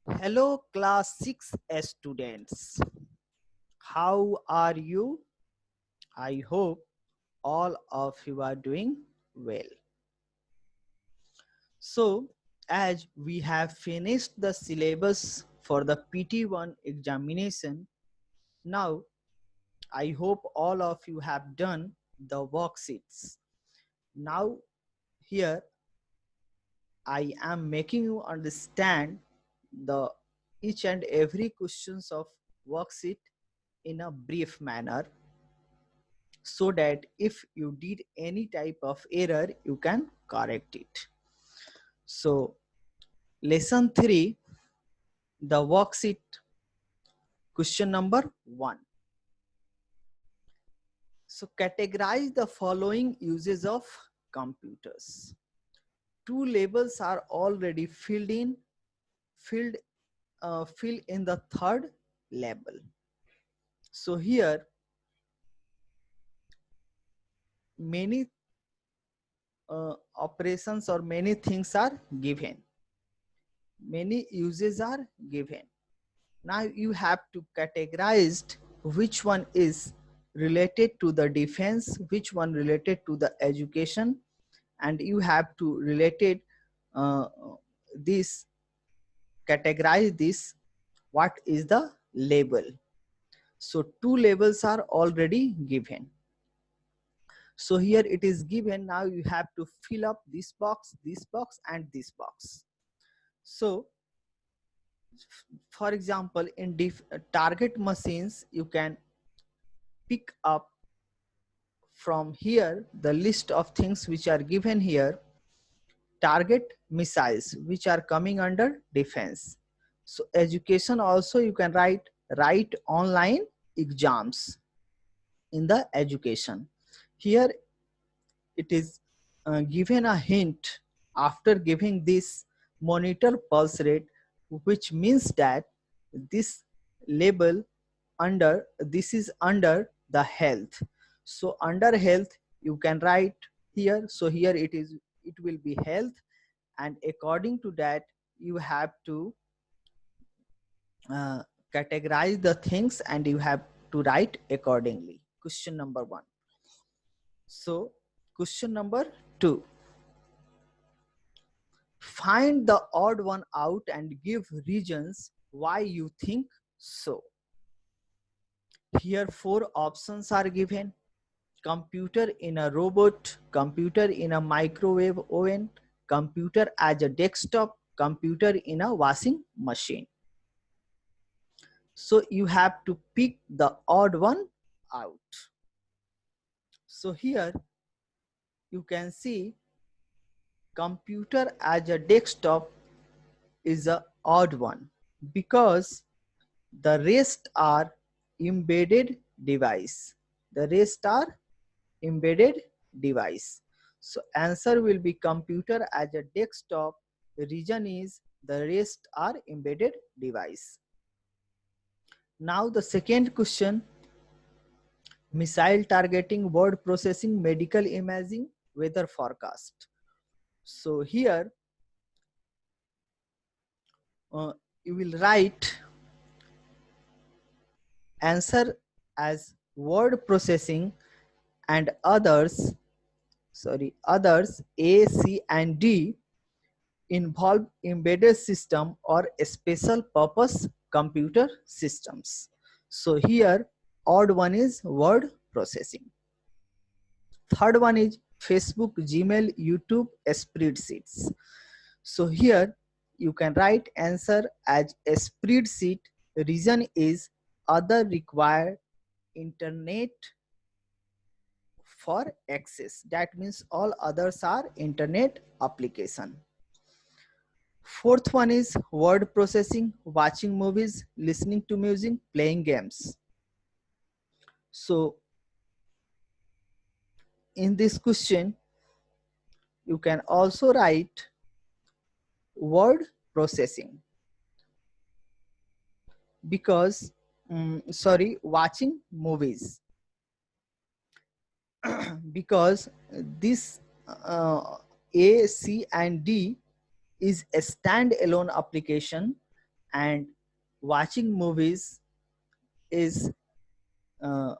Hello class 6 students. How are you? I hope all of you are doing well. So, as we have finished the syllabus for the PT1 examination, now I hope all of you have done the worksheets. Now, here I am making you understand the each and every questions of worksheet in a brief manner, so that if you did any type of error you can correct it. So lesson 3, the worksheet, question number 1. So categorize the following uses of computers. Two labels are already filled fill in the third label. So here many operations or many things are given, many uses are given. Now you have to categorize which one is related to the defense, which one related to the education, and you have to related uh, this, categorize this, what is the label. So two labels are already given. So here it is given. Now you have to fill up this box and this box. So for example, in target machines, you can pick up from here the list of things which are given here. Target missiles which are coming under defense. So education also you can write online exams in the education. Here it is given a hint after giving this monitor pulse rate, which means that this label under this is under the health. So under health you can write here. So here it will be health, and according to that you have to uh, categorize the things and you have to write accordingly. Question number 1. So question number 2, find the odd one out and give reasons why you think so. Here 4 options are given: computer in a robot, computer in a microwave oven, computer as a desktop, computer in a washing machine. So you have to pick the odd one out. So here you can see computer as a desktop is a odd one because the rest are embedded device. The rest are embedded device. So answer will be computer as a desktop. The reason is the rest are embedded device. Now the second question, missile targeting, word processing, medical imaging, weather forecast. So here you will write answer as word processing and others A, C and D involve embedded system or special purpose computer systems. So here odd one is word processing. Third one is Facebook, Gmail, YouTube, spreadsheets. So here you can write answer as a spreadsheet. Reason is other require internet for access. That means all others are internet application. Fourth one is word processing, watching movies, listening to music, playing games. So in this question, you can also write word processing because, watching movies because this A, C and D is a standalone application and watching movies is uh,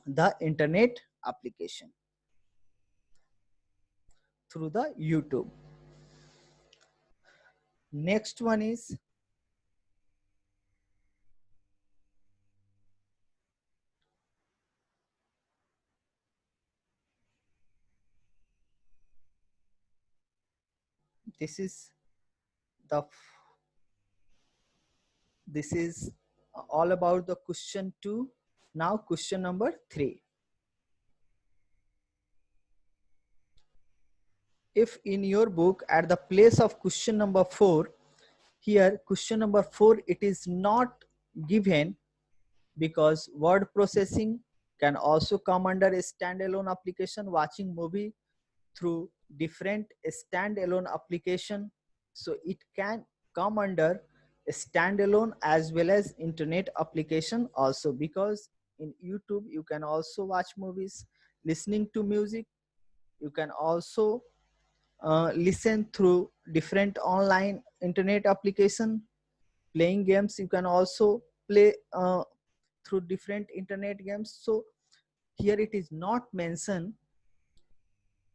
the internet application through the YouTube. Next one is this is the this is all about the question 2. Now question number 3. If in your book at the place of question number 4, here question number 4 it is not given, because word processing can also come under a standalone application, watching movie through different standalone application. So it can come under a standalone as well as internet application also, because in YouTube you can also watch movies, listening to music, you can also listen through different online internet application, playing games you can also play through different internet games. So here it is not mentioned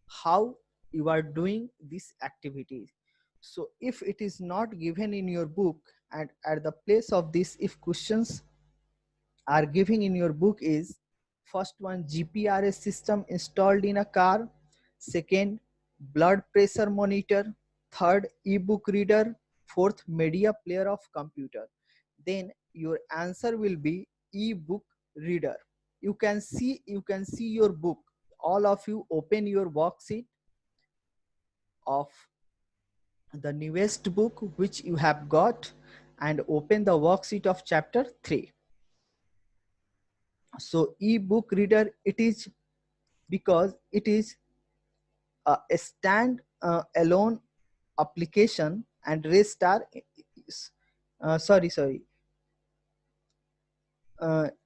how you are doing this activity. So if it is not given in your book, and at the place of this, if questions are given in your book is: first one, GPRS system installed in a car; second, blood pressure monitor; third, ebook reader; fourth, media player of computer, then your answer will be ebook reader. You can see your book. All of you open your worksheet of the newest book which you have got, and open the worksheet of chapter 3. So ebook reader it is, because it is a stand alone application, and rest are sorry,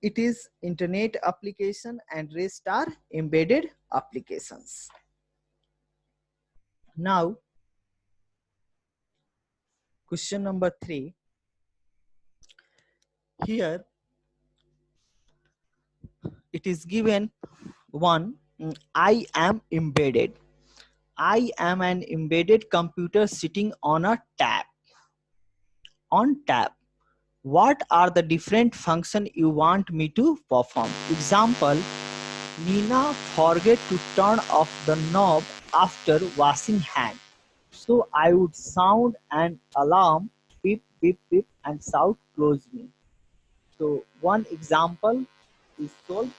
it is internet application and rest are embedded applications. Now question number 3, here it is given one, I am embedded. I am an embedded computer sitting on a tab. On tab, what are the different functions you want me to perform? Example, Nina forget to turn off the knob after washing hand. So I would sound an alarm, beep, beep, beep, and shout, close me. So one example is solved.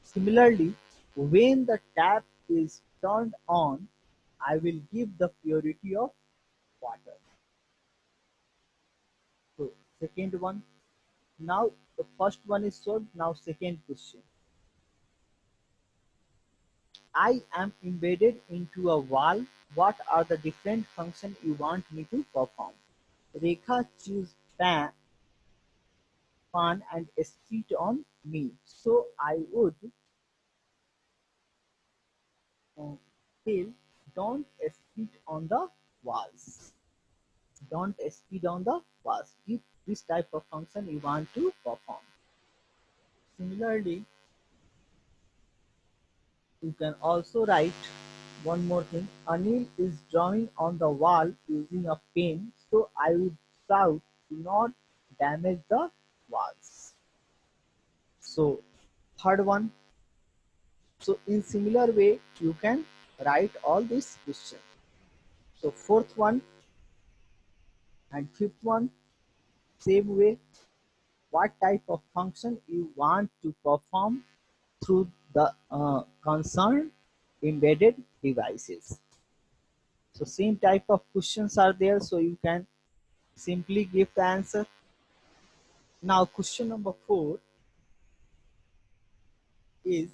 Similarly, when the tap is turned on, I will give the purity of water. So second one. Now the first one is solved. Now second question. I am embedded into a wall. What are the different functions you want me to perform? Rekha choose pan and spit on me. So I would tell, don't spit on the walls. Don't spit on the walls. If this type of function you want to perform. Similarly, you can also write one more thing. Anil is drawing on the wall using a pen, so I would shout, do not damage the walls. So third one. So in similar way, you can write all these questions. So fourth one and fifth one, same way, what type of function you want to perform through the concerned embedded devices. So same type of questions are there, so you can simply give the answer. Now question number 4 is,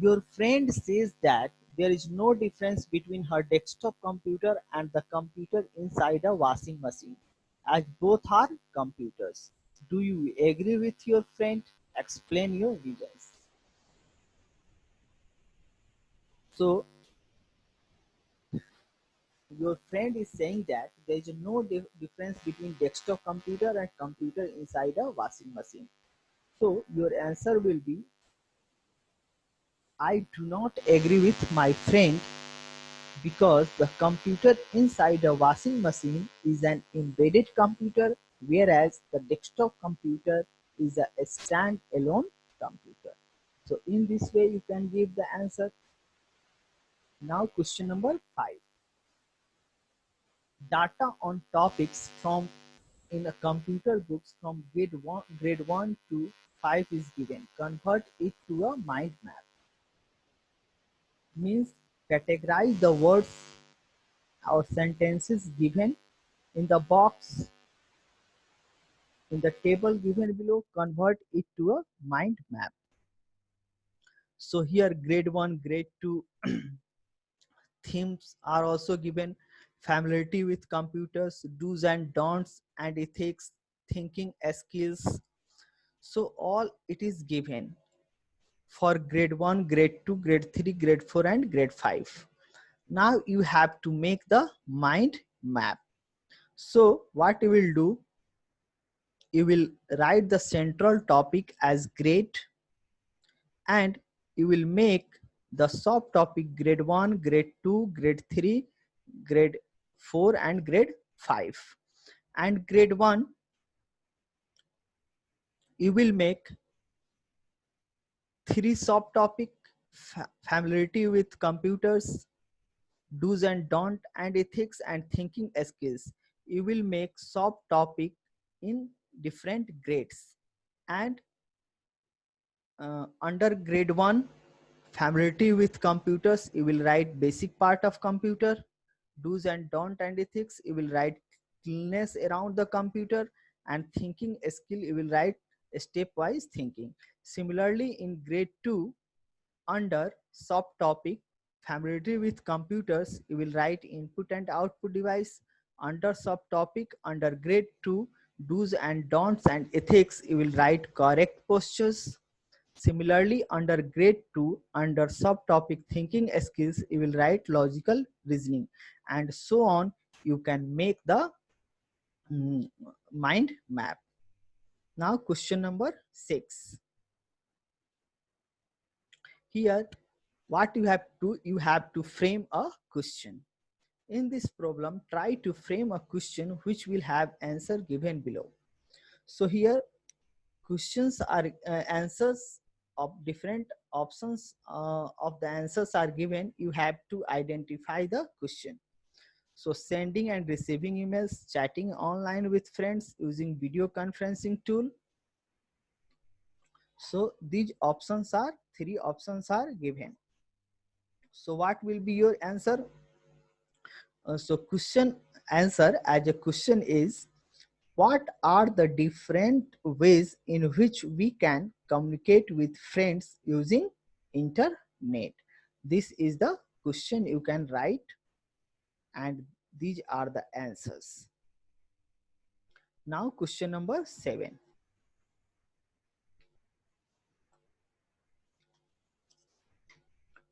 your friend says that there is no difference between her desktop computer and the computer inside a washing machine, as both are computers. Do you agree with your friend? Explain your reasons. So your friend is saying that there is no difference between desktop computer and computer inside a washing machine. So your answer will be, I do not agree with my friend because the computer inside a washing machine is an embedded computer, whereas the desktop computer is a stand-alone computer. So in this way you can give the answer. Now question number 5. Data on topics from in a computer books from grade 1 to 5 is given. Convert it to a mind map. Means categorize the words or sentences given in the box in the table given below, convert it to a mind map. So here grade 1, grade 2 themes are also given. Familiarity with computers, do's and don'ts, and ethics, thinking skills. So all it is given for grade 1, grade 2, grade 3, grade 4 and grade 5. Now you have to make the mind map. So what you will do, you will write the central topic as grade, and you will make the subtopic grade 1, grade 2, grade 3, grade 4 and grade 5. And grade 1 you will make 3 subtopic: familiarity with computers, do's and don't, and ethics and thinking skills. You will make subtopic in different grades. And under grade 1, familiarity with computers, you will write basic part of computer. Do's and don't and ethics, you will write cleanness around the computer. And thinking skill, you will write stepwise thinking. Similarly, in grade 2, under subtopic familiarity with computers, you will write input and output device. Under subtopic under grade 2, do's and don'ts and ethics, you will write correct postures. Similarly, under grade 2, under subtopic thinking skills, you will write logical reasoning, and so on. You can make the mind map. Now question number 6. Here what you have to frame a question. In this problem, try to frame a question which will have answer given below. So here questions are answers of different options of the answers are given. You have to identify the question. So sending and receiving emails, chatting online with friends, using video conferencing tool. So these options are 3 options are given. So what will be your answer? So question answer as a question is, what are the different ways in which we can communicate with friends using internet? This is the question you can write, and these are the answers. Now question number 7.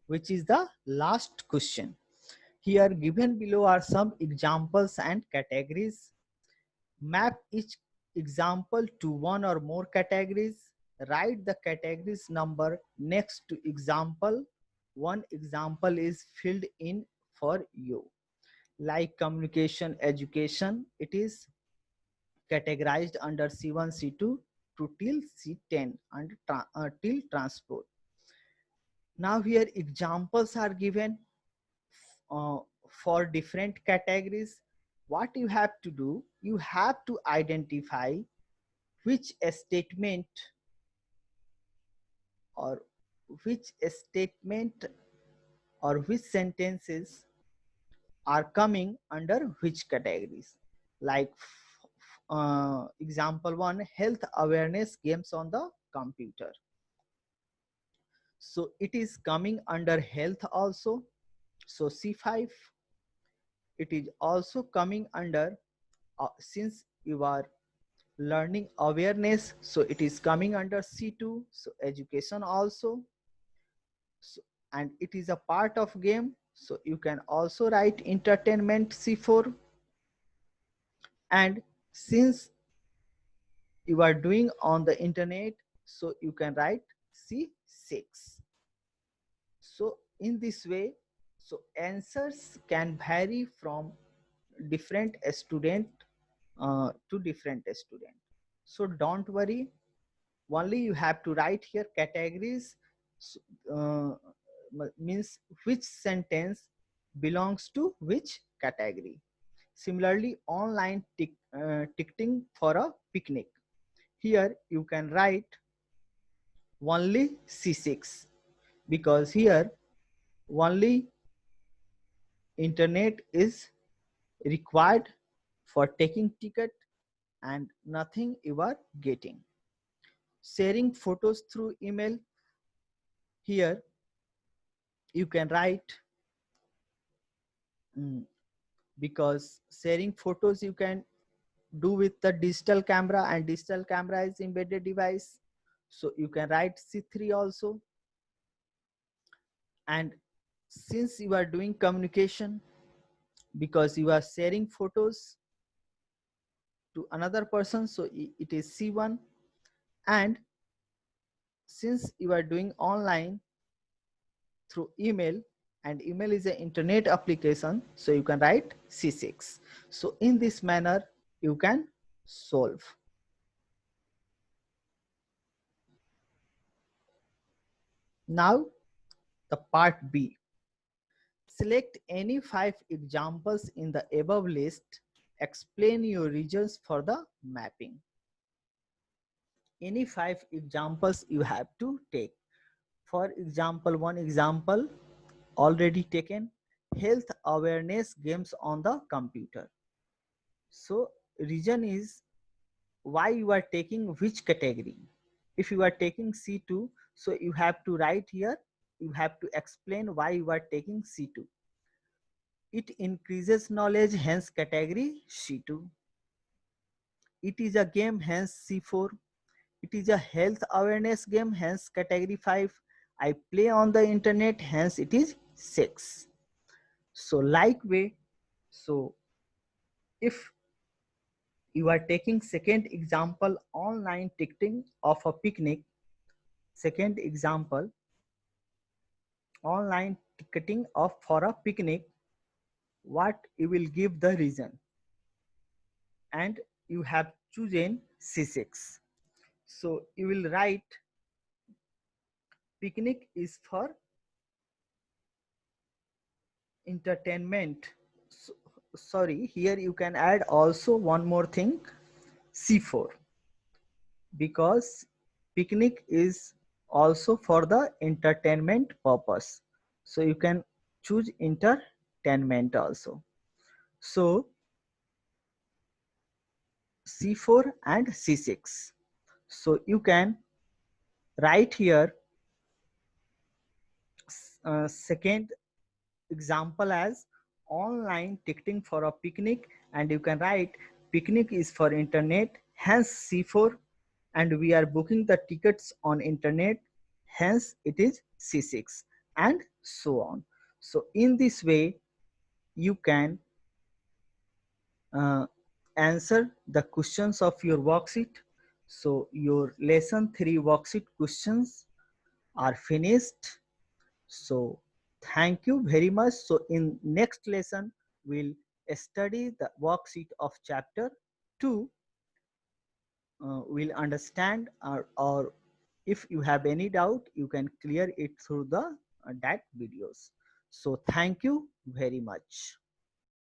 Which is the last question. Here given below are some examples and categories. Map each example to one or more categories. Write the categories number next to example. One example is filled in for you. Like communication, education, it is categorized under C1, C2 to till C10 and till transport. Now here examples are given for different categories. What you have to do, you have to identify which statement or which statement or which sentences are coming under which categories. Like example 1, health awareness games on the computer. So it is coming under health also. So C5. It is also coming under since you are learning awareness, so it is coming under C2. So education also. So, and it is a part of game, So you can also write entertainment C4. And since you are doing on the internet, so you can write C6. So in this way, so answers can vary from different student to different student. So don't worry, only you have to write here categories, uh, means which sentence belongs to which category. Similarly, online ticketing for a picnic. Here you can write only C6 because here only internet is required for taking ticket and nothing you are getting. Sharing photos through email. Here you can write because sharing photos you can do with the digital camera, and digital camera is embedded device, so you can write C3 also. And since you are doing communication, because you are sharing photos to another person, so it is C1. And since you are doing online through email, and email is an internet application, so you can write C6. So in this manner you can solve. Now the part B. Select any 5 examples in the above list. Explain your reasons for the mapping. Any 5 examples you have to take. For example, one example already taken, health awareness games on the computer. So reason is why you are taking which category. If you are taking C2, so you have to write here, you have to explain why you are taking C2. It increases knowledge, hence category C2. It is a game, hence C4. It is a health awareness game, hence category 5. I play on the internet, hence it is 6. So like way, so if you are taking second example, online ticketing of a picnic, second example, online ticketing of for a picnic, what you will give the reason, and you have chosen C6. So you will write picnic is for entertainment. So, sorry, here you can add also one more thing, C4, because picnic is also for the entertainment purpose. So you can choose entertainment also. So C4 and C6. So you can write here second example as online ticketing for a picnic, and you can write picnic is for internet, hence C4, and we are booking the tickets on internet, hence it is C6, and so on. So in this way you can answer the questions of your worksheet. So your lesson 3 worksheet questions are finished. So thank you very much. So in next lesson, we'll study the worksheet of chapter 2. We'll understand, or if you have any doubt, you can clear it through the that videos. So thank you very much.